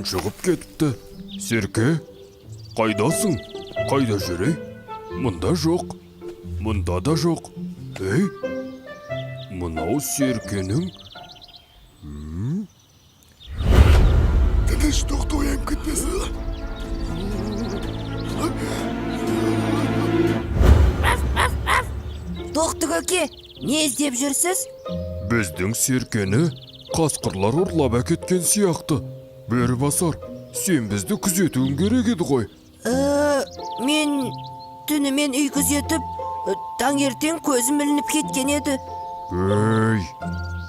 шығып кетіпті. Серке, қайдасың? Қайда жүрей? Мұнда жоқ. Мұнда да жоқ. Ей, мынау Серкенің... Тыныш тоқты оянып кетпесін. Тоқты көке, не іздеп жүрсіз? Біздің Серкені қасқырлар ұрлап әкеткен сияқты. Бері басар, сен бізді күзетуің керек еді ғой. Мен түнімен үй күзетіп, таңертең көзім ілініп кеткен еді. Ей,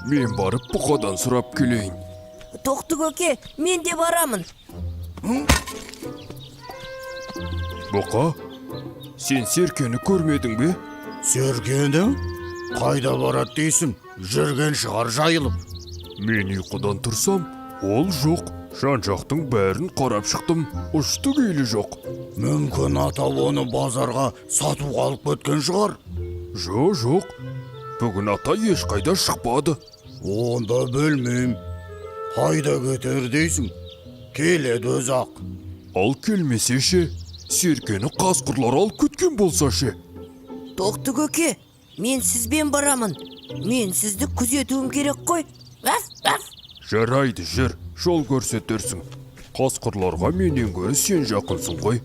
мен барып бұқадан сұрап келейін. Тоқты көке, мен де барамын. Бұқа, сен Серкені көрмедің бе? Серкені? Қайда барады дейсің? Жүрген шығар жайылып. Мен ұйқыдан тұрсам, ол жоқ. Жан-жақтың бәрін қарап шықтым, ұшты күйлі жоқ. Мүмкін ата оны базарға сатуға алып кеткен шығар. Жоқ. Бүгін ата ешқайда шықпады. Онда білмейм. Қайда кетер дейсің? Келеді өзі-ақ. Ал келмесе ше, Серкені қасқырлар алып кеткен болса ше. Тоқты көке, мен сізбен барамын. Мен сізді күзетуім керек қой. Жарайды, жүр, жол көрсетерсің. Қасқырларға менен гөрі сен жақынсың ғой.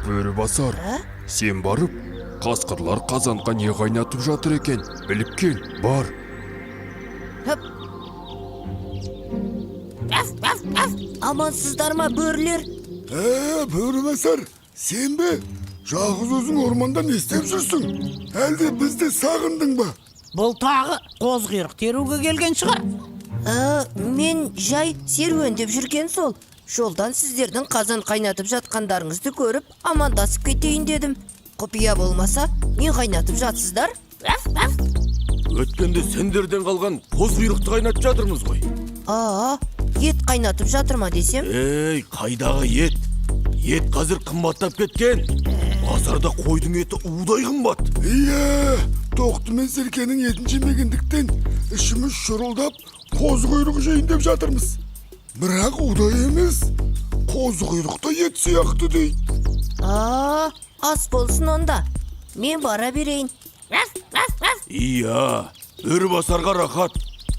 Бөрі басар, сен барып, қасқырлар қазанға не қайнатып жатыр екен, біліп кел, бар. Амансыздар ма, бөрілер? Бөрі басар, сен бе? Жалғыз өзің орманда не істеп жүрсің? Әлде бізді сағындың ба? Бұл тағы қоз құйрық теруге келген шығар. Мен жай серуендеп жүрген сол. Жолдан сіздердің қазан қайнатып жатқандарыңызды көріп, амандасып кетейін дедім. Құпия болмаса, не қайнатып жатсыздар? Өткенде сендерден қалған қоз құйрықты қайнатып жатырмыз ғой. Ет қайнатып жатыр ма десем? Ей, қайдағы ет? Ет қазір қымбаттап кеткен. Базарда қойдың еті удай қымбат. Иә, тоқты мен Серкенің етін жемегендіктен ішіміз шұрылдап, қоз құйрық жейін деп жатырмыз. Бірақ удай емес, қоз құйрықта ет сияқты дейді. Ас болсын онда. Мен бара берейін. Иә, бөрі басарға рахат.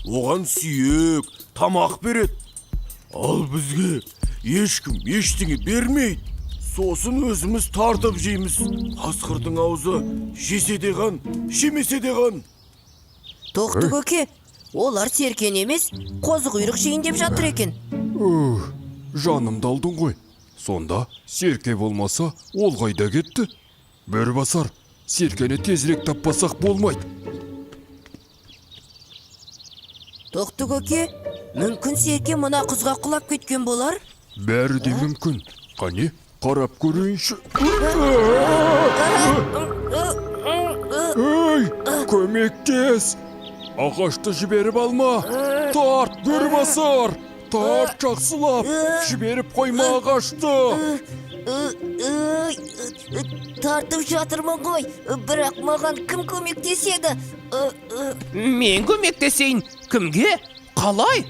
Оған сүйек, тамақ береді. Ал бізге ешкім ештеңе бермейді. Сосын өзіміз тартып жейміз. Қасқырдың аузы жесе де қан, жемесе де қан. Тоқты көке, олар Серкен емес, қоз құйрық жейін деп жатыр екен. Жанымды алдың ғой. Сонда Серке болмаса, ол қайда кетті? Бөрі басар, Серкені тезірек таппасақ болмайды. Тоқты көке, мүмкін Серке мына құзға құлап кеткен болар? Бәрі де мүмкін. Қане, қарап көрейінші. Ей, көмектес! Ағашты жіберіп алма. Тарт, бөрі басар! Тарт, жақсылап! Жіберіп қойма ағашты! Тартып жатырмын ғой, бірақ маған кім көмектеседі? Мен көмектесейін. Кімге? Қалай?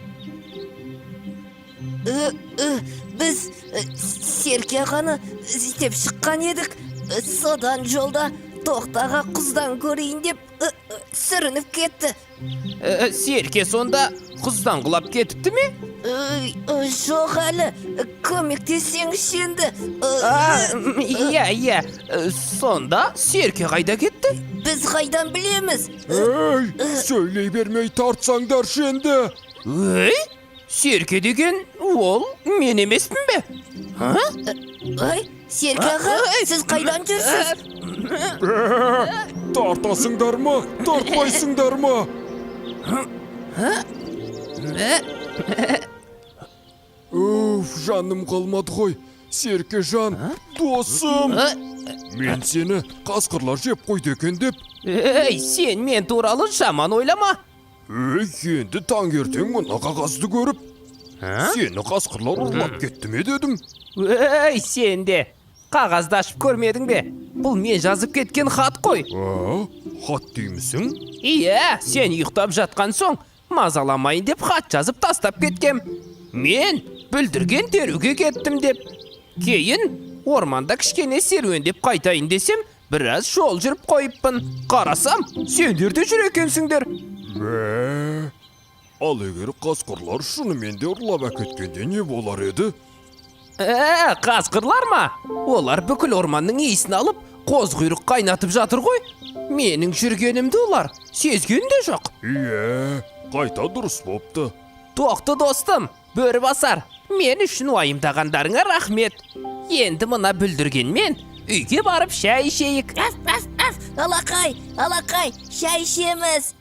Біз Серке ағаны іздеп шыққан едік. Содан жолда тоқтаға құздан көрейін деп сүрініп кетті. Серке сонда құздан құлап кетіпті ме? Жоқ әлі, көмектессеңізші енді. Иә, сонда Серке қайда кетті? Біз қайдан білеміз? Ей, сөйлей бермей тартсаңдар енді. Ей, Серке деген ол мен емеспін бе? Серке аға, сіз қайдан жүрсіз? Тартасыңдар ма, тартпайсыңдар ма? Жаным қалмады ғой. Серке жан, досым. Мен сені қасқырлар жеп қойды екен деп. Ей, сен мен туралы жаман ойлама. Енді таңертең мына қағазды көріп, сені қасқырлар ұрлап кетті ме дедім. Ей, сен де қағазды ашып көрмедің бе? Бұл мен жазып кеткен хат қой. Хат деймісің? Иә, сен ұйықтап жатқан соң, мазаламайын деп хат жазып тастап кеткем. Мен бүлдірген теруге кеттім деп. Кейін орманда кішкене серуендеп қайтайын десем, біраз жол жүріп қойыппын. Қарасам, сендер де жүр екенсіңдер. Бә, ал егер қасқырлар шынымен де ұрлап әкеткенде не болар еді? Қасқырлар ма? Олар бүкіл орманның иісін алып, қоз құйрық қайнатып жатыр ғой. Менің жүргенімді олар сезген де жоқ. Ие, қайта дұрыс бопты. Тоқты достым, бөрі басар. Мен үшін уайымдағандарыңа рахмет. Енді мына бүлдіргенмен үйге барып шай ішейік. Алақай, шай ішеміз.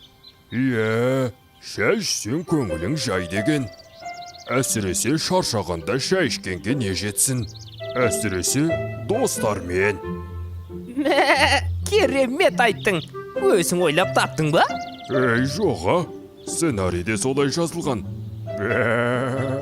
Ие, шай ішсең көңілің жай деген. Әсіресе шаршағанда шай ішкенге не жетсін? Әсіресе достармен. Керемет айттың. Өзің ойлап таптың ба? Ей жоға, сценарийде солай жазылған. Бә.